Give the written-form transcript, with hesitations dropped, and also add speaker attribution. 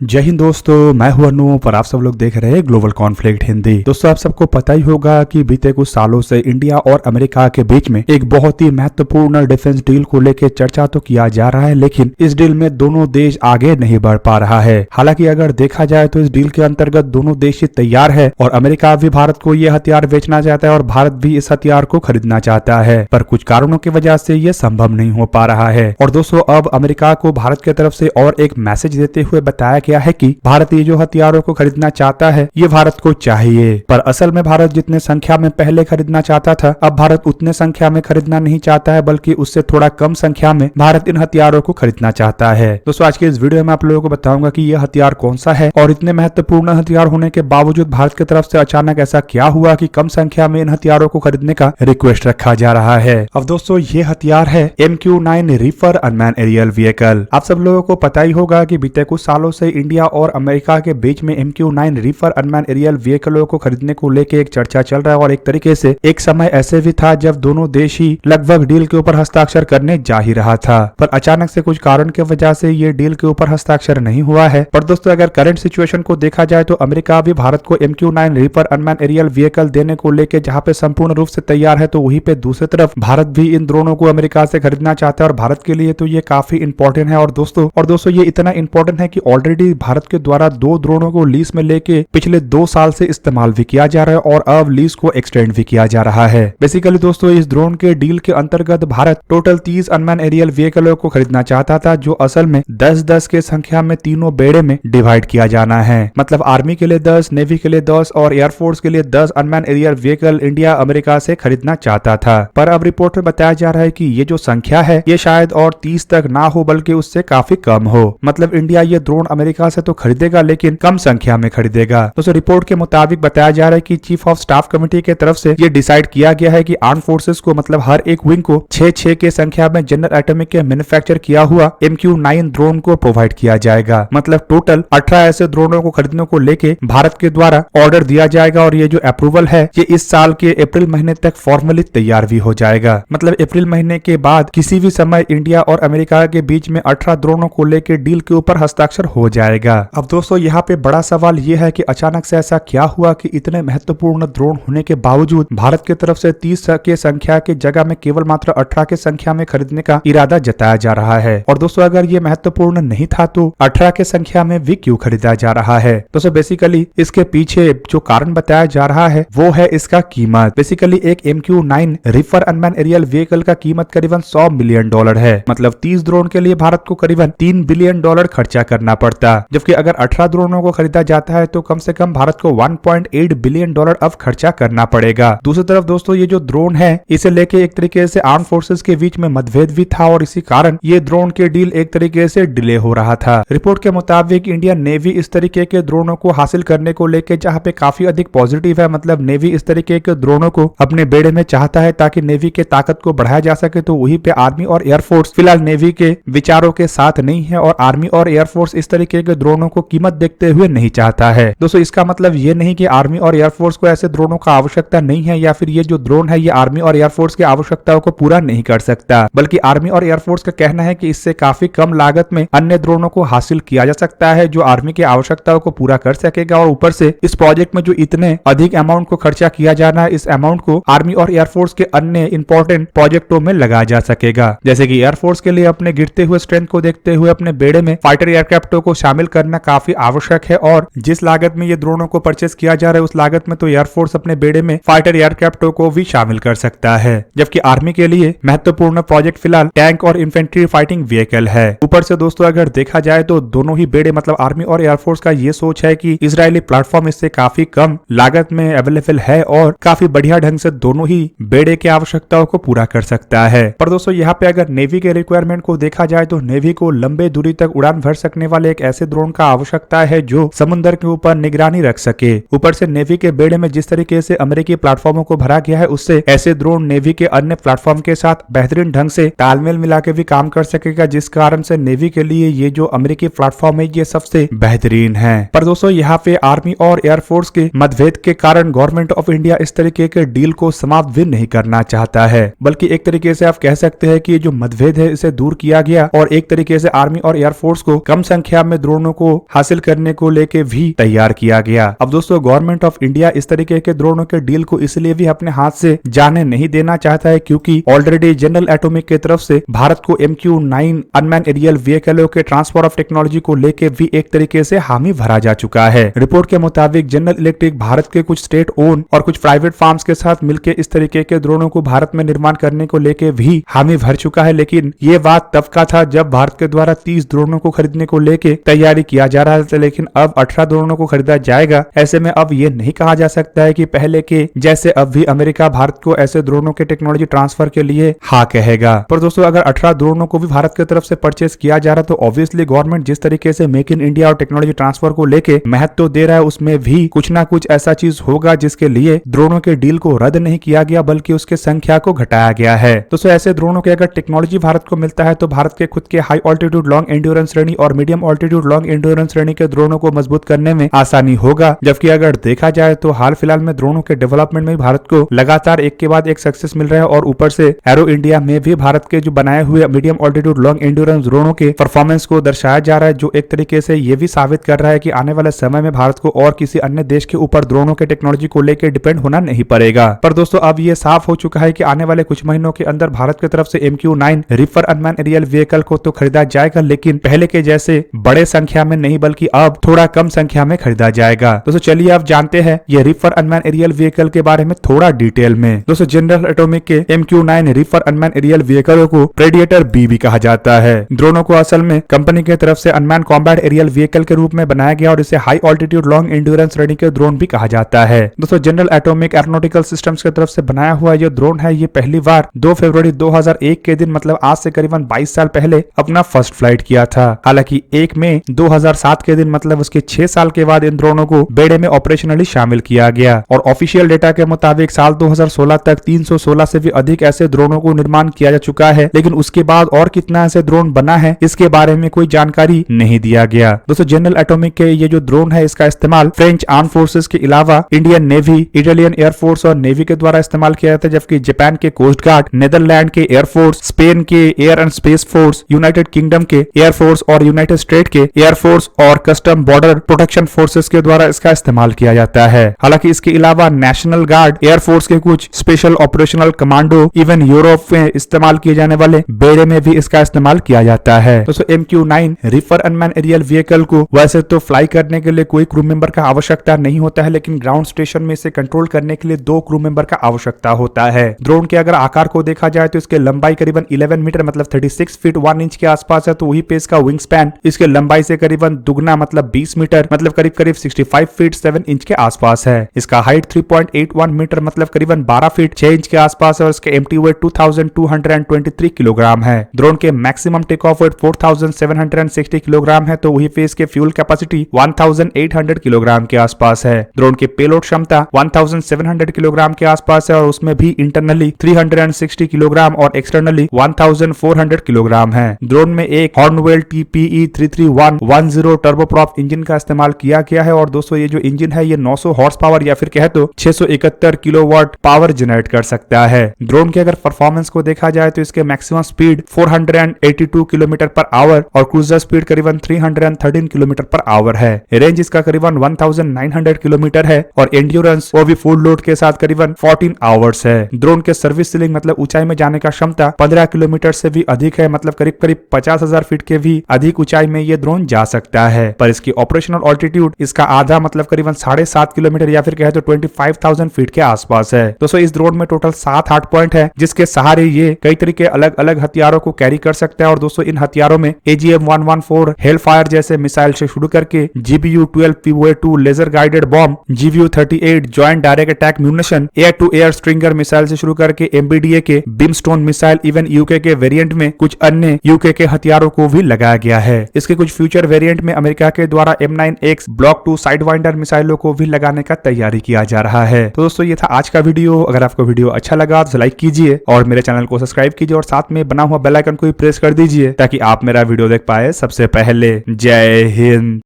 Speaker 1: जय हिंद दोस्तों, मैं हूं अनूप और आप सब लोग देख रहे हैं ग्लोबल कॉन्फ्लिक्ट हिंदी। दोस्तों, आप सबको पता ही होगा कि बीते कुछ सालों से इंडिया और अमेरिका के बीच में एक बहुत ही महत्वपूर्ण डिफेंस डील को लेकर चर्चा तो किया जा रहा है, लेकिन इस डील में दोनों देश आगे नहीं बढ़ पा रहा है। हालांकि अगर देखा जाए तो इस डील के अंतर्गत दोनों देश ही तैयार है और अमेरिका भी भारत को ये हथियार बेचना चाहता है और भारत भी इस हथियार को खरीदना चाहता है, पर कुछ कारणों की वजह से ये संभव नहीं हो पा रहा है। और दोस्तों, अब अमेरिका को भारत की तरफ से और एक मैसेज देते हुए बताया गया है कि भारत ये जो हथियारों को खरीदना चाहता है ये भारत को चाहिए, पर असल में भारत जितने संख्या में पहले खरीदना चाहता था, अब भारत उतने संख्या में खरीदना नहीं चाहता है, बल्कि उससे थोड़ा कम संख्या में भारत इन हथियारों को खरीदना चाहता है। दोस्तों, आज के इस वीडियो में आप लोगों को बताऊंगा कि यह हथियार कौन सा है और इतने महत्वपूर्ण हथियार होने के बावजूद भारत की तरफ से अचानक ऐसा क्या हुआ कि कम संख्या में इन हथियारों को खरीदने का रिक्वेस्ट रखा जा रहा है। अब दोस्तों, ये हथियार है MQ-9 reaper unmanned aerial vehicle. आप सब लोगों को पता ही होगा कि बीते कुछ सालों से इंडिया और अमेरिका के बीच में MQ-9 रीपर अनमैन एरियल व्हीकलों को खरीदने को लेकर एक चर्चा चल रहा है और एक तरीके से एक समय ऐसे भी था जब दोनों देश ही लगभग डील के ऊपर हस्ताक्षर करने जा ही रहा था, पर अचानक से कुछ कारण की वजह से ये डील के ऊपर हस्ताक्षर नहीं हुआ है। पर दोस्तों, अगर करंट सिचुएशन को देखा जाए तो अमेरिका भी भारत को MQ-9 reaper unmanned aerial vehicle देने को लेकर जहां पे संपूर्ण रूप से तैयार है, तो वहीं पे दूसरी तरफ भारत भी इन ड्रोनों को अमेरिका से खरीदना चाहता है और भारत के लिए तो ये काफी इंपॉर्टेंट है। और दोस्तों ये इतना इंपॉर्टेंट है कि ऑलरेडी भारत के द्वारा 2 ड्रोनों को लीज में लेके पिछले 2 साल से इस्तेमाल भी किया जा रहा है और अब लीज को एक्सटेंड भी किया जा रहा है। बेसिकली दोस्तों, इस ड्रोन के डील के अंतर्गत भारत टोटल 30 अनमैन एरियल व्हीकलों को खरीदना चाहता था, जो असल में 10-10 के संख्या में तीनों बेड़े में डिवाइड किया जाना है। मतलब आर्मी के लिए 10, नेवी के लिए 10 और एयरफोर्स के लिए 10 unmanned aerial vehicle India America से खरीदना चाहता था। पर अब रिपोर्ट में बताया जा रहा है कि ये जो संख्या है ये शायद और 30 तक ना हो, बल्कि उससे काफी कम हो। मतलब इंडिया ये ड्रोन अमेरिका से तो खरीदेगा, लेकिन कम संख्या में खरीदेगा। दोस्तों, रिपोर्ट के मुताबिक बताया जा रहा है कि चीफ ऑफ स्टाफ कमेटी के तरफ से ये डिसाइड किया गया है कि आर्म फोर्सेस को, मतलब हर एक विंग को 6-6 के संख्या में जनरल एटॉमिक के मैन्युफैक्चर किया हुआ MQ-9 ड्रोन को प्रोवाइड किया जाएगा। मतलब टोटल 18 ऐसे ड्रोनों को खरीदने को लेके भारत के द्वारा ऑर्डर दिया जाएगा और ये जो अप्रूवल है ये इस साल के अप्रैल महीने तक फॉर्मली तैयार भी हो जाएगा। मतलब अप्रैल महीने के बाद किसी भी समय इंडिया और अमेरिका के बीच में 18 ड्रोनों को लेकर डील के ऊपर हस्ताक्षर हो जाएगा। अब दोस्तों, यहाँ पे बड़ा सवाल ये है कि अचानक से ऐसा क्या हुआ कि इतने महत्वपूर्ण ड्रोन होने के बावजूद भारत की तरफ से 30 के संख्या की जगह में केवल मात्र 18 के संख्या में खरीदने का इरादा जताया जा रहा है। और दोस्तों, अगर ये महत्वपूर्ण नहीं था तो 18 के संख्या में भी क्यों खरीदा जा रहा है? दोस्तों, बेसिकली इसके पीछे जो कारण बताया जा रहा है वो है इसका कीमत। बेसिकली एक MQ-9 reaper unmanned aerial vehicle का कीमत करीबन $100 मिलियन है। मतलब 30 ड्रोन के लिए भारत को करीबन $3 बिलियन खर्चा करना पड़ता, जबकि अगर 18 ड्रोनों को खरीदा जाता है तो कम से कम भारत को $1.8 बिलियन अब खर्चा करना पड़ेगा। दूसरी तरफ दोस्तों, ये जो ड्रोन है इसे लेके एक तरीके से आर्म फोर्सेस के बीच में मतभेद भी था और इसी कारण ये ड्रोन के डील एक तरीके से डिले हो रहा था। रिपोर्ट के मुताबिक इंडियन नेवी इस तरीके के ड्रोनों को हासिल करने को लेके जहाँ पे काफी अधिक पॉजिटिव है। मतलब नेवी इस तरीके के ड्रोनों को अपने बेड़े में चाहता है ताकि नेवी के ताकत को बढ़ाया जा सके, तो वहीं पे आर्मी और एयरफोर्स फिलहाल नेवी के विचारों के साथ नहीं है और आर्मी और एयरफोर्स इस तरीके के ड्रोनों को कीमत देखते हुए नहीं चाहता है। दोस्तों, इसका मतलब ये नहीं कि आर्मी और एयरफोर्स को ऐसे ड्रोनों का आवश्यकता नहीं है या फिर ये जो ड्रोन है ये आर्मी और एयरफोर्स की आवश्यकताओं को पूरा नहीं कर सकता, बल्कि आर्मी और एयरफोर्स का कहना है कि इससे काफी कम लागत में अन्य ड्रोनों को हासिल किया जा सकता है जो आर्मी की आवश्यकताओं को पूरा कर सकेगा। और ऊपर से इस प्रोजेक्ट में जो इतने अधिक अमाउंट को खर्चा किया जाना है, इस अमाउंट को आर्मी और एयरफोर्स के अन्य इंपॉर्टेंट प्रोजेक्टों में लगाया जा सकेगा। जैसे कि एयरफोर्स के लिए अपने गिरते हुए स्ट्रेंथ को देखते हुए अपने बेड़े में फाइटर एयरक्राफ्टों को शामिल करना काफी आवश्यक है और जिस लागत में ये ड्रोनों को परचेस किया जा रहा है उस लागत में तो एयरफोर्स अपने बेड़े में फाइटर एयरक्राफ्टों को भी शामिल कर सकता है। जबकि आर्मी के लिए महत्वपूर्ण प्रोजेक्ट फिलहाल टैंक और इन्फेंट्री फाइटिंग व्हीकल है। ऊपर से दोस्तों, अगर देखा जाए तो दोनों ही बेड़े, मतलब आर्मी और एयरफोर्स का ये सोच है कि इजरायली प्लेटफॉर्म इससे काफी कम लागत में अवेलेबल है और काफी बढ़िया ढंग से दोनों ही बेड़े की आवश्यकताओं को पूरा कर सकता है। पर दोस्तों, यहाँ पे अगर नेवी के रिक्वायरमेंट को देखा जाए तो नेवी को लंबे दूरी तक उड़ान भर सकने वाले एक ऐसे ड्रोन का आवश्यकता है जो समुद्र के ऊपर निगरानी रख सके। ऊपर से नेवी के बेड़े में जिस तरीके से अमेरिकी प्लेटफॉर्मों को भरा गया है उससे ऐसे ड्रोन नेवी के अन्य प्लेटफॉर्म के साथ बेहतरीन ढंग से तालमेल मिला के भी काम कर सकेगा, जिस कारण से नेवी के लिए ये जो अमेरिकी प्लेटफॉर्म है ये सबसे बेहतरीन है। पर दोस्तों, यहाँ पे आर्मी और एयरफोर्स के मतभेद के कारण गवर्नमेंट ऑफ इंडिया इस तरीके के डील को समाप्त भी नहीं करना चाहता है, बल्कि एक तरीके से आप कह सकते हैं कि ये जो मतभेद है इसे दूर किया गया और एक तरीके से आर्मी और एयरफोर्स को कम संख्या में ड्रोनों को हासिल करने को लेके भी तैयार किया गया। अब दोस्तों गवर्नमेंट ऑफ इंडिया इस तरीके के ड्रोनों के डील को इसलिए भी अपने हाथ से जाने नहीं देना चाहता है क्योंकि ऑलरेडी जनरल एटॉमिक की तरफ से भारत को MQ-9 अनमैन एरियल व्हीकलों के ट्रांसफर ऑफ टेक्नोलॉजी को लेके भी एक तरीके से हामी भरा जा चुका है। रिपोर्ट के मुताबिक जनरल इलेक्ट्रिक भारत के कुछ स्टेट ओन और कुछ प्राइवेट फार्म्स के साथ मिलकर इस तरीके के ड्रोनों को भारत में निर्माण करने को लेके भी हामी भर चुका है। लेकिन ये बात तब का था जब भारत के द्वारा 30 ड्रोनों को खरीदने को लेके तैयारी किया जा रहा था, लेकिन अब 18 ड्रोनों को खरीदा जाएगा। ऐसे में अब ये नहीं कहा जा सकता है कि पहले के जैसे अब भी अमेरिका भारत को ऐसे ड्रोनों के टेक्नोलॉजी ट्रांसफर के लिए हाँ कहेगा। पर दोस्तों अगर 18 ड्रोनों को भी भारत की तरफ से परचेस किया जा रहा है तो ऑब्वियसली गवर्नमेंट जिस तरीके से मेक इन इंडिया और टेक्नोलॉजी ट्रांसफर को लेके महत्व दे रहा है उसमें भी कुछ ना कुछ ऐसा चीज होगा जिसके लिए ड्रोनों के डील को रद्द नहीं किया गया बल्कि उसके संख्या को घटाया गया है। दोस्तों ऐसे ड्रोनों के अगर टेक्नोलॉजी भारत को मिलता है तो भारत के खुद के हाई ऑल्टीट्यूड लॉन्ग एंड्योरेंस श्रेणी और मीडियम ऑल्टीट्यूड लॉन्ग एंड्योरेंस श्रेणी के ड्रोनों को मजबूत करने में आसानी होगा। जबकि अगर देखा जाए तो हाल फिलहाल में ड्रोनों के डेवलपमेंट में भारत को लगातार एक के बाद एक सक्सेस मिल रहा है और ऊपर से एरो इंडिया में भी भारत के जो बनाए हुए मीडियम ऑल्टीट्यूड लॉन्ग एंड्योरेंस ड्रोनों के परफॉर्मेंस को दर्शाया जा रहा है, जो एक तरीके से ये भी साबित कर रहा है कि आने वाले समय में भारत को और किसी अन्य देश के ऊपर ड्रोनों के टेक्नोलॉजी को लेकर डिपेंड होना नहीं पड़ेगा। पर दोस्तों अब ये साफ हो चुका है कि आने वाले कुछ महीनों के अंदर भारत की तरफ से MQ-9 ripper unmanned aerial vehicle को तो खरीदा जाएगा, लेकिन पहले के जैसे बड़े संख्या में नहीं बल्कि अब थोड़ा कम संख्या में खरीदा जाएगा। दोस्तों चलिए अब जानते हैं ये रिपर अनमैन एरियल व्हीकल के बारे में थोड़ा डिटेल में। दोस्तों जनरल एटॉमिक के MQ-9 रिपर अनमैन एरियल व्हीकलों को प्रेडिएटर B भी कहा जाता है। ड्रोनों को असल में कंपनी की तरफ से अनमैन कॉम्बैट एरियल व्हीकल के रूप में बनाया गया और इसे हाई ऑल्टीट्यूड लॉन्ग एंड्योरेंस श्रेणी के ड्रोन भी कहा जाता है। दोस्तों जनरल एटॉमिक एरोनॉटिकल सिस्टम्स की तरफ से बनाया हुआ ये ड्रोन है, ये पहली बार 2 फरवरी 2001 के दिन मतलब आज से करीबन 22 साल पहले अपना फर्स्ट फ्लाइट किया था। हालांकि 1 मई 2007 के दिन मतलब उसके 6 साल के बाद इन ड्रोनों को बेड़े में ऑपरेशनली शामिल किया गया और ऑफिशियल डेटा के मुताबिक साल 2016 तक 316 से भी अधिक ऐसे ड्रोनों को निर्माण किया जा चुका है। लेकिन उसके बाद और कितना ऐसे ड्रोन बना है इसके बारे में कोई जानकारी नहीं दिया गया। दोस्तों जनरल एटॉमिक के ये जो ड्रोन है इसका इस्तेमाल फ्रेंच आर्म फोर्सेस के अलावा इंडियन नेवी, इटालियन एयरफोर्स और नेवी के द्वारा इस्तेमाल किया जाता है, जबकि जापान के कोस्ट गार्ड, नेदरलैंड के एयरफोर्स, स्पेन के air and space force, United kingdom के एयरफोर्स और यूनाइटेड स्टेट के एयरफोर्स और कस्टम बॉर्डर प्रोटेक्शन फोर्सेस के द्वारा इसका इस्तेमाल किया जाता है। हालांकि इसके अलावा नेशनल गार्ड, एयरफोर्स के कुछ special operational commando, even Europe में इस्तेमाल किए जाने वाले बेड़े में भी इसका इस्तेमाल किया जाता है। दोस्तों MQ-9 ripper unmanned aerial vehicle को वैसे तो फ्लाई करने के लिए कोई क्रू मेंबर का आवश्यकता नहीं होता है, लेकिन ग्राउंड स्टेशन में इसे कंट्रोल करने के लिए 2 क्रू मेंबर का आवश्यकता होता है। ड्रोन के अगर आकार को देखा जाए तो इसके लंबाई करीबन 11 मीटर मतलब 36 फीट 1 इंच के आसपास है, तो वही पे इसका विंग स्पैन इसके लंबाई से करीबन दुगना मतलब 20 मीटर मतलब करीब करीब 65 फीट 7 इंच के आसपास है। इसका हाइट 3.81 मीटर मतलब करीबन 12 फीट 6 इंच के आसपास है और इसके एम्प्टी वेट 2223 किलोग्राम है। ड्रोन के maximum take off weight 4760 kilogram है, तो वही पे इसके फ्यूल कैपेसिटी 1800 किलोग्राम के आसपास है। ड्रोन के पेलोड क्षमता 1700 किलोग्राम के आसपास है और उसमें भी इंटरनली 360 किलोग्राम और एक्सटर्नली 1400 किलोग्राम है। ड्रोन में एक हॉर्नवेल TPE 33110 टर्बोप्रॉप इंजन का इस्तेमाल किया गया है और दोस्तों ये जो इंजन है ये 900 हॉर्स पावर या फिर कहे तो 671 किलोवाट पावर जनरेट कर सकता है। ड्रोन के अगर परफॉर्मेंस को देखा जाए तो इसके maximum speed 482 kilometre per hour और क्रूजर स्पीड करीबन 313 किलोमीटर पर आवर है। रेंज इसका करीबन 1900 किलोमीटर है और एंड्योरेंस वो भी फुल लोड के साथ करीबन 14 आवर्स है। ड्रोन के सर्विस सीलिंग मतलब ऊंचाई में जाने का क्षमता 15 किलोमीटर से भी अधिक है, मतलब करीब करीब 50,000 फीट के भी अधिक ऊंचाई में ये ड्रोन जा सकता है। पर इसकी ऑपरेशनल ऑल्टीट्यूड इसका आधा मतलब करीबन 7.5 किलोमीटर या फिर कहे तो 25,000 फीट के आसपास है। दोस्तों इस ड्रोन में टोटल 7 हार्ड पॉइंट है जिसके सहारे ये कई तरीके अलग अलग हथियारों को कैरी कर सकता है और दोस्तों इन हथियारों में AGM-114 हेलफायर जैसे मिसाइल से शुरू करके GBU-12 POA-2 laser guided bomb, GBU-38 joint direct attack munition, air to air stringer missile से शुरू करके MBDA के बिमस्टोन मिसाइल, इवन यूके के वेरिएंट में कुछ अन्य यूके के हथियारों को भी लगाया गया है। इसके कुछ फ्यूचर वेरिएंट में अमेरिका के द्वारा M9X ब्लॉक 2 साइडवाइंडर मिसाइलों को भी लगाने का तैयारी किया जा रहा है। तो दोस्तों ये था आज का वीडियो। अगर आपको वीडियो अच्छा लगा तो लाइक कीजिए और मेरे चैनल को सब्सक्राइब कीजिए और साथ में बना हुआ बेल आइकन को भी प्रेस कर दीजिए ताकि आप मेरा वीडियो देख पाए सबसे पहले। जय हिंद।